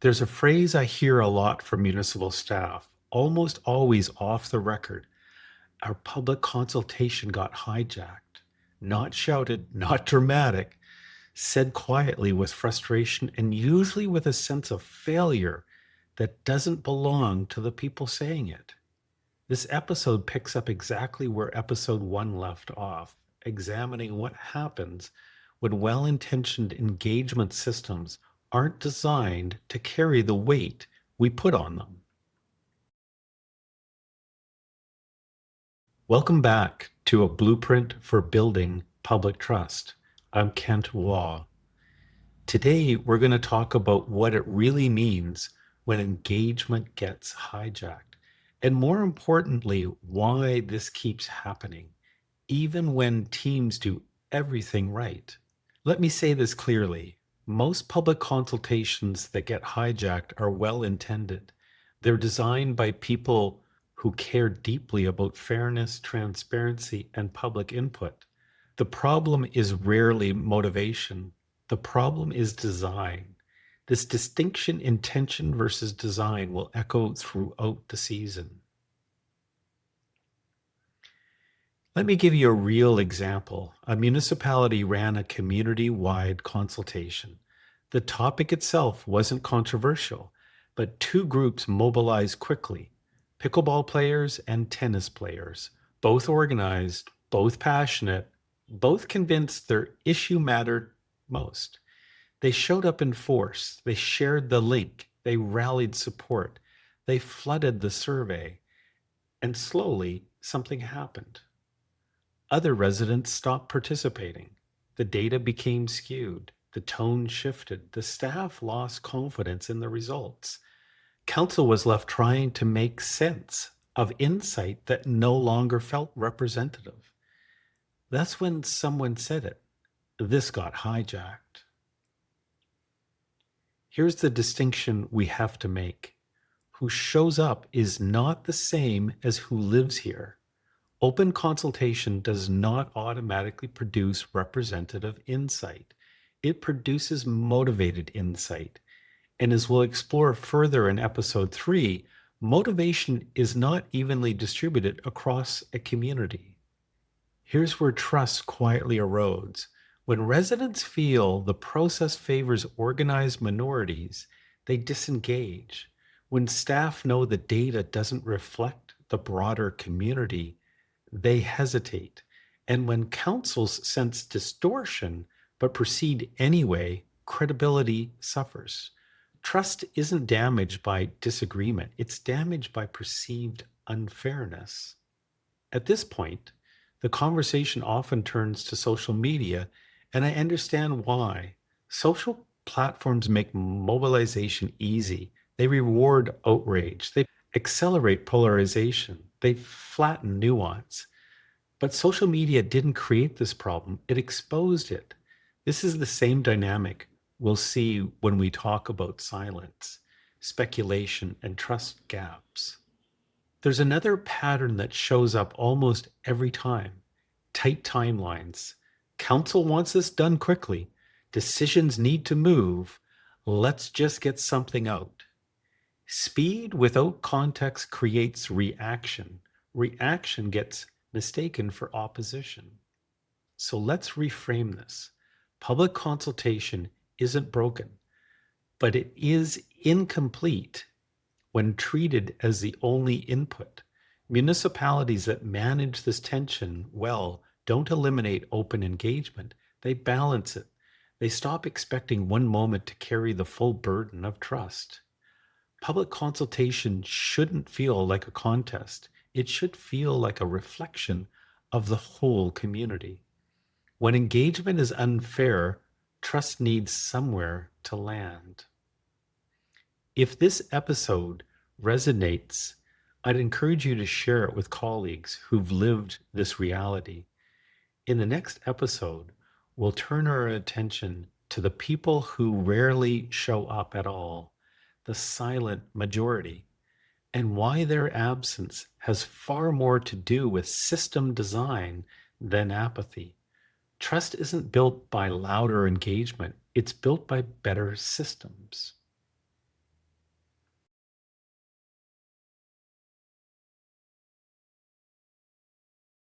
There's a phrase I hear a lot from municipal staff, almost always off the record. Our public consultation got hijacked. Not shouted, not dramatic, said quietly with frustration and usually with a sense of failure that doesn't belong to the people saying it. This episode picks up exactly where episode 1 left off, examining what happens when well intentioned engagement systems aren't designed to carry the weight we put on them. Welcome back to A Blueprint for Building Public Trust. I'm Kent Waugh. Today, we're going to talk about what it really means when engagement gets hijacked, and more importantly, why this keeps happening, even when teams do everything right. Let me say this clearly. Most public consultations that get hijacked are well intended. They're designed by people who care deeply about fairness, transparency, and public input. The problem is rarely motivation. The problem is design. This distinction, intention versus design, will echo throughout the season. Let me give you a real example. A municipality ran a community-wide consultation. The topic itself wasn't controversial, but two groups mobilized quickly: pickleball players and tennis players, both organized, both passionate, both convinced their issue mattered most. They showed up in force. They shared the link. They rallied support. They flooded the survey. And slowly, something happened. Other residents stopped participating. The data became skewed. The tone shifted. The staff lost confidence in the results. Council was left trying to make sense of insight that no longer felt representative. That's when someone said it. This got hijacked. Here's the distinction we have to make. Who shows up is not the same as who lives here. Open consultation does not automatically produce representative insight. It produces motivated insight. And as we'll explore further in episode 3, motivation is not evenly distributed across a community. Here's where trust quietly erodes. When residents feel the process favors organized minorities, they disengage. When staff know the data doesn't reflect the broader community, they hesitate. And when councils sense distortion but proceed anyway, credibility suffers. Trust isn't damaged by disagreement, it's damaged by perceived unfairness. At this point, the conversation often turns to social media, and I understand why. Social platforms make mobilization easy. They reward outrage. They accelerate polarization. They flatten nuance. But social media didn't create this problem, it exposed it. This is the same dynamic we'll see when we talk about silence, speculation, and trust gaps. There's another pattern that shows up almost every time: tight timelines. Council wants this done quickly. Decisions need to move. Let's just get something out. Speed without context creates reaction. Reaction gets mistaken for opposition. So let's reframe this. Public consultation isn't broken, but it is incomplete when treated as the only input. Municipalities that manage this tension well don't eliminate open engagement, they balance it. They stop expecting one moment to carry the full burden of trust. Public consultation shouldn't feel like a contest. It should feel like a reflection of the whole community. When engagement is unfair, trust needs somewhere to land. If this episode resonates, I'd encourage you to share it with colleagues who've lived this reality. In the next episode, we'll turn our attention to the people who rarely show up at all, the silent majority, and why their absence has far more to do with system design than apathy. Trust isn't built by louder engagement, it's built by better systems.